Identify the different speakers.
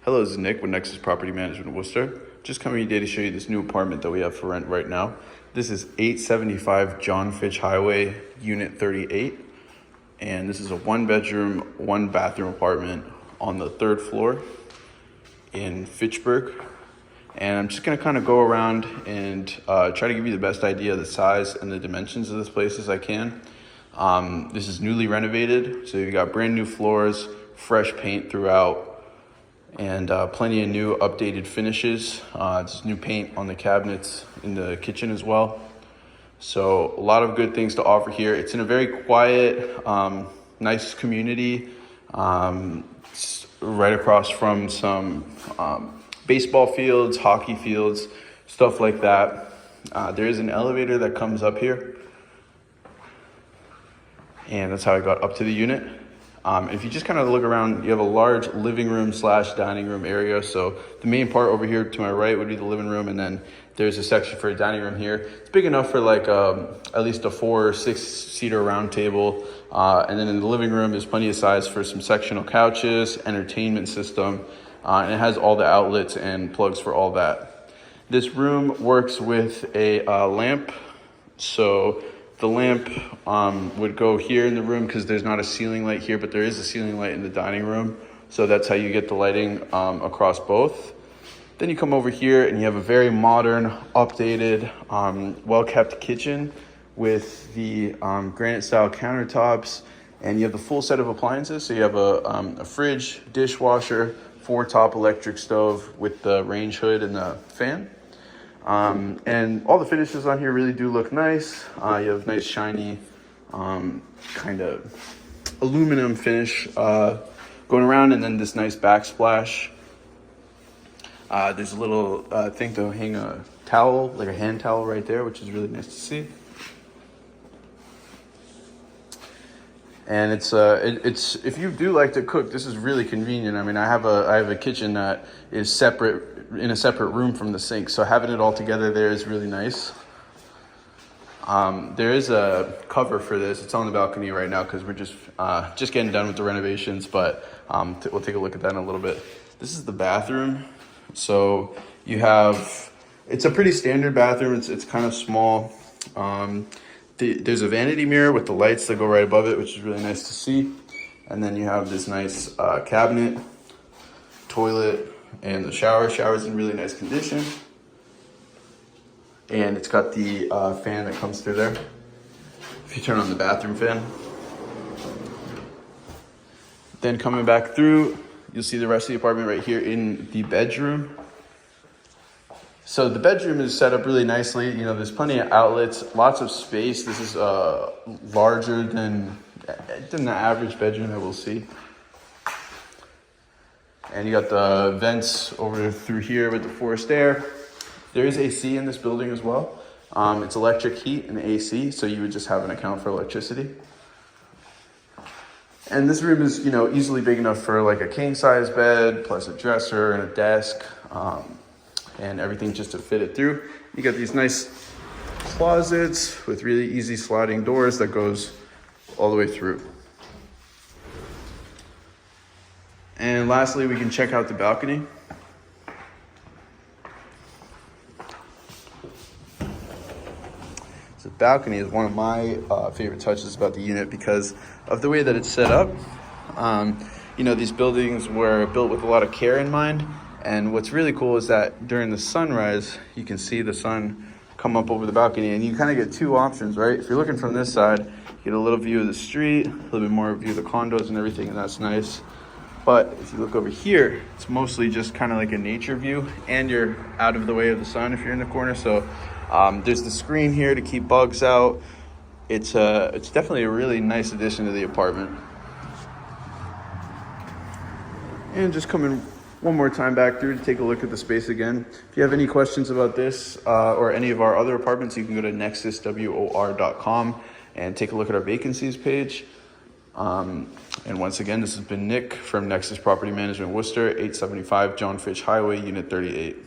Speaker 1: Hello, this is Nick with Nexus Property Management Worcester. Just coming today to show you this new apartment that we have for rent right now. This is 875 Fitch Hwy, Unit 38. And this is a 1-bedroom, 1-bathroom apartment on the 3rd floor in Fitchburg. And I'm just gonna kind of go around and try to give you the best idea of the size and the dimensions of this place as I can. This is newly renovated, so you've got brand new floors, fresh paint throughout, and plenty of new updated finishes. There's new paint on the cabinets in the kitchen as well. So a lot of good things to offer here. It's in a very quiet, nice community. It's right across from some baseball fields, hockey fields, stuff like that. There is an elevator that comes up here, and that's how I got up to the unit. If you just kind of look around, you have a large living room / dining room area. So the main part over here to my right would be the living room, and then there's a section for a dining room here. It's big enough for like at least a 4 or 6 seater round table. And then in the living room, there's plenty of size for some sectional couches, entertainment system, and it has all the outlets and plugs for all that. This room works with a lamp. So the lamp would go here in the room because there's not a ceiling light here, but there is a ceiling light in the dining room. So that's how you get the lighting across both. Then you come over here and you have a very modern, updated, well-kept kitchen with the granite style countertops, and you have the full set of appliances. So you have a fridge, dishwasher, 4-top electric stove with the range hood and the fan. And all the finishes on here really do look nice. You have nice shiny kind of aluminum finish going around, and then this nice backsplash. There's a little thing to hang a towel, like a hand towel right there, which is really nice to see. And it's if you do like to cook, this is really convenient. I mean, I have a kitchen that is separate, in a separate room from the sink, so having it all together there is really nice. There is a cover for this. It's on the balcony right now because we're just getting done with the renovations, but we'll take a look at that in a little bit. This is the bathroom. So you have, it's a pretty standard bathroom. It's kind of small. There's a vanity mirror with the lights that go right above it, which is really nice to see. And then you have this nice cabinet, toilet, and the shower. Shower's in really nice condition. And it's got the fan that comes through there. If you turn on the bathroom fan. Then coming back through, you'll see the rest of the apartment right here in the bedroom. So the bedroom is set up really nicely. You know, there's plenty of outlets, lots of space. This is larger than the average bedroom that we'll see. And you got the vents over through here with the forced air. There is AC in this building as well. It's electric heat and AC, so you would just have an account for electricity. And this room is, you know, easily big enough for like a king size bed, plus a dresser and a desk, and everything just to fit it through. You got these nice closets with really easy sliding doors that goes all the way through. And lastly, we can check out the balcony. So the balcony is one of my favorite touches about the unit because of the way that it's set up. You know, these buildings were built with a lot of care in mind. And what's really cool is that during the sunrise, you can see the sun come up over the balcony, and you kind of get 2 options, right? If you're looking from this side, you get a little view of the street, a little bit more view of the condos and everything, and that's nice. But if you look over here, it's mostly just kind of like a nature view, and you're out of the way of the sun if you're in the corner. So there's the screen here to keep bugs out. It's definitely a really nice addition to the apartment. And just coming one more time back through to take a look at the space again. If you have any questions about this or any of our other apartments, you can go to nexus.wor.com and take a look at our vacancies page. And once again, this has been Nick from Nexus Property Management Worcester, 875 Fitch Hwy, Unit 38.